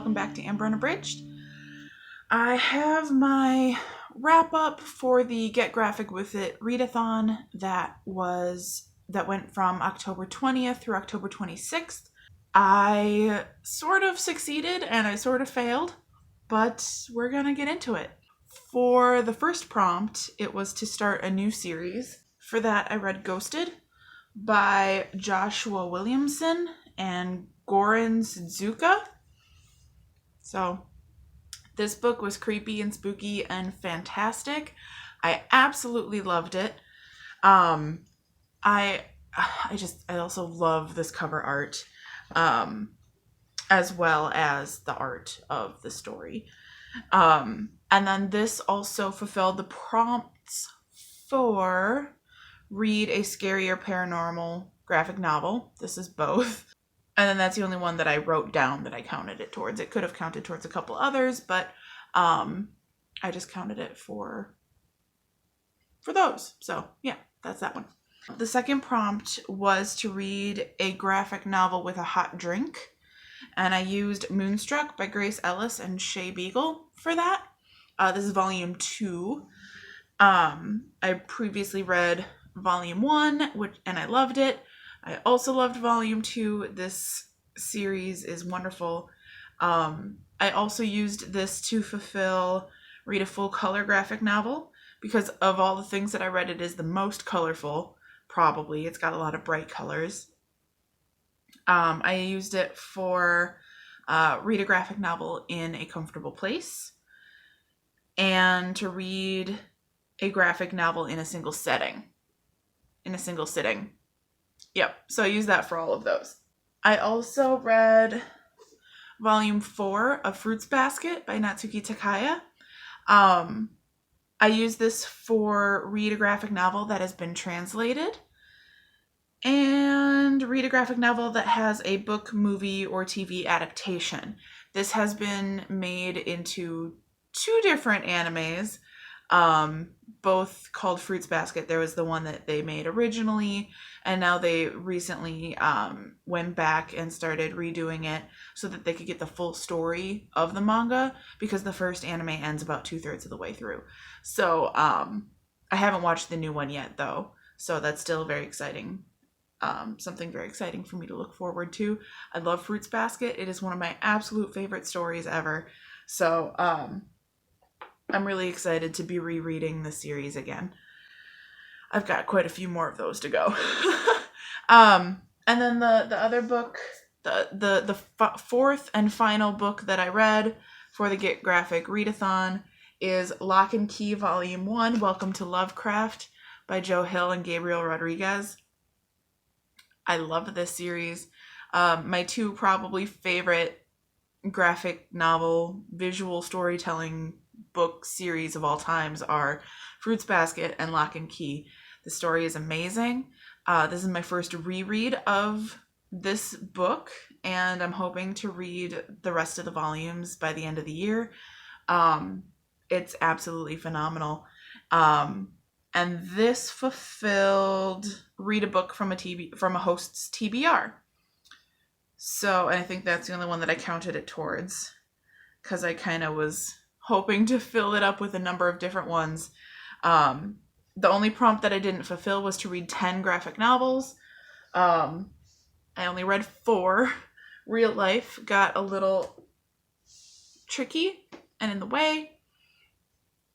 welcome back to Amber Unabridged. I have my wrap up for the Get Graphic With It readathon that went from October 20th through October 26th. I sort of succeeded and I sort of failed, but we're gonna get into it. For the first prompt, it was to start a new series. For that, I read Ghosted by Joshua Williamson and Goran Sudzuka. So this book was creepy and spooky and fantastic. I absolutely loved it. I also love this cover art, as well as the art of the story. And then this also fulfilled the prompts for read a scary or paranormal graphic novel. This is both. And then that's the only one that I wrote down that I counted it towards. It could have counted towards a couple others, but I just counted it for those. So yeah, that's that one. The second prompt was to read a graphic novel with a hot drink. And I used Moonstruck by Grace Ellis and Shay Beagle for that. This is volume 2. I previously read volume 1, and I loved it. I also loved volume 2. This series is wonderful. I also used this to read a full color graphic novel, because of all the things that I read, it is the most colorful, probably. It's got a lot of bright colors. I used it for read a graphic novel in a comfortable place, and to read a graphic novel in a single sitting. Yep, so I used that for all of those. I also read volume 4 of Fruits Basket by Natsuki Takaya. I used this for read a graphic novel that has been translated, and read a graphic novel that has a book, movie, or TV adaptation. This has been made into 2 different animes, both called Fruits Basket. There was the one that they made originally, and now they recently went back and started redoing it so that they could get the full story of the manga, because the first anime ends about 2/3 of the way through. So I haven't watched the new one yet, though, so that's still very exciting. Something very exciting for me to look forward to. I love Fruits Basket. It is one of my absolute favorite stories ever. So I'm really excited to be rereading the series again. I've got quite a few more of those to go. And then the other book, the fourth and final book that I read for the Get Graphic Readathon is Lock and Key Volume 1, Welcome to Lovecraft by Joe Hill and Gabriel Rodriguez. I love this series. My 2 probably favorite graphic novel, visual storytelling book series of all times are Fruits Basket and Lock and Key. The story is amazing. This is my first reread of this book, and I'm hoping to read the rest of the volumes by the end of the year. It's absolutely phenomenal. And this fulfilled read a book from a host's TBR. So I think that's the only one that I counted it towards, because I kind of was hoping to fill it up with a number of different ones. The only prompt that I didn't fulfill was to read 10 graphic novels. I only read 4. Real life got a little tricky and in the way,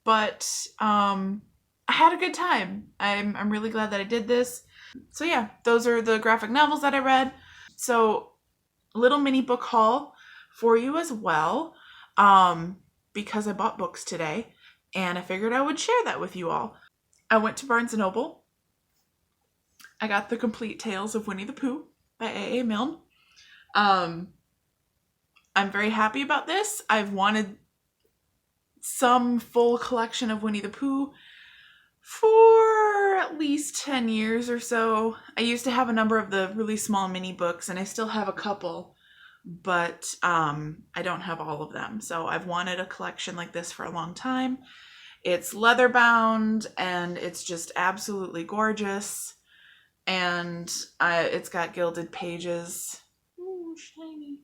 but I had a good time. I'm really glad that I did this. So yeah, those are the graphic novels that I read. So little mini book haul for you as well, because I bought books today, and I figured I would share that with you all. I went to Barnes & Noble. I got The Complete Tales of Winnie the Pooh by A.A. Milne. I'm very happy about this. I've wanted some full collection of Winnie the Pooh for at least 10 years or so. I used to have a number of the really small mini books, and I still have a couple, but I don't have all of them. So I've wanted a collection like this for a long time. It's leather bound, and it's just absolutely gorgeous, and it's got gilded pages. Ooh, shiny.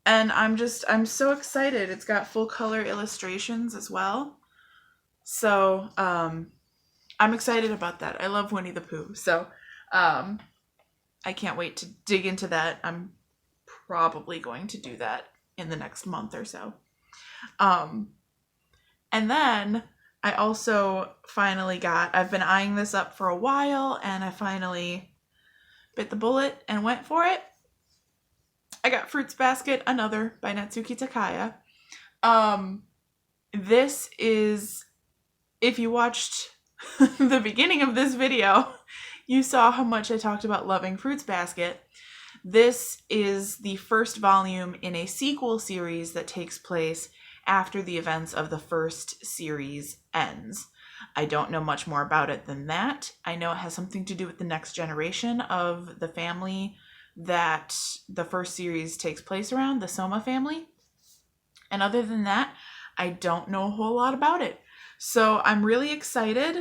And I'm so excited. It's got full color illustrations as well. So, I'm excited about that. I love Winnie the Pooh. So, I can't wait to dig into that. I'm probably going to do that in the next month or so. And then I also finally I've been eyeing this up for a while, and I finally bit the bullet and went for it. I got Fruits Basket, Another by Natsuki Takaya. This is, if you watched the beginning of this video, you saw how much I talked about loving Fruits Basket. This is the first volume in a sequel series that takes place after the events of the first series ends. I don't know much more about it than that. I know it has something to do with the next generation of the family that the first series takes place around, the Soma family. And other than that, I don't know a whole lot about it. So I'm really excited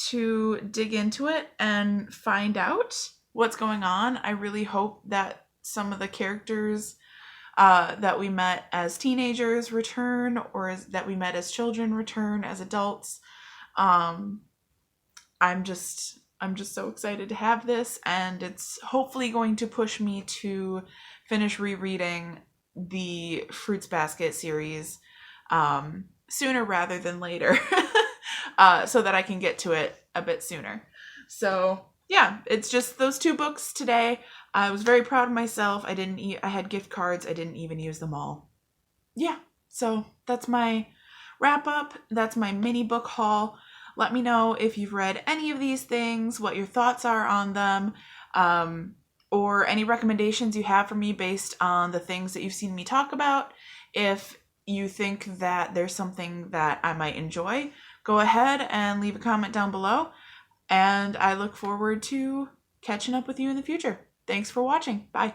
to dig into it and find out what's going on. I really hope that some of the characters that we met as teenagers return, or that we met as children return as adults. I'm just so excited to have this, and it's hopefully going to push me to finish rereading the Fruits Basket series sooner rather than later, so that I can get to it a bit sooner. So yeah, it's just those two books today. I was very proud of myself. I had gift cards. I didn't even use them all. Yeah, so that's my wrap up. That's my mini book haul. Let me know if you've read any of these things, what your thoughts are on them, or any recommendations you have for me based on the things that you've seen me talk about. If you think that there's something that I might enjoy, go ahead and leave a comment down below. And I look forward to catching up with you in the future. Thanks for watching. Bye.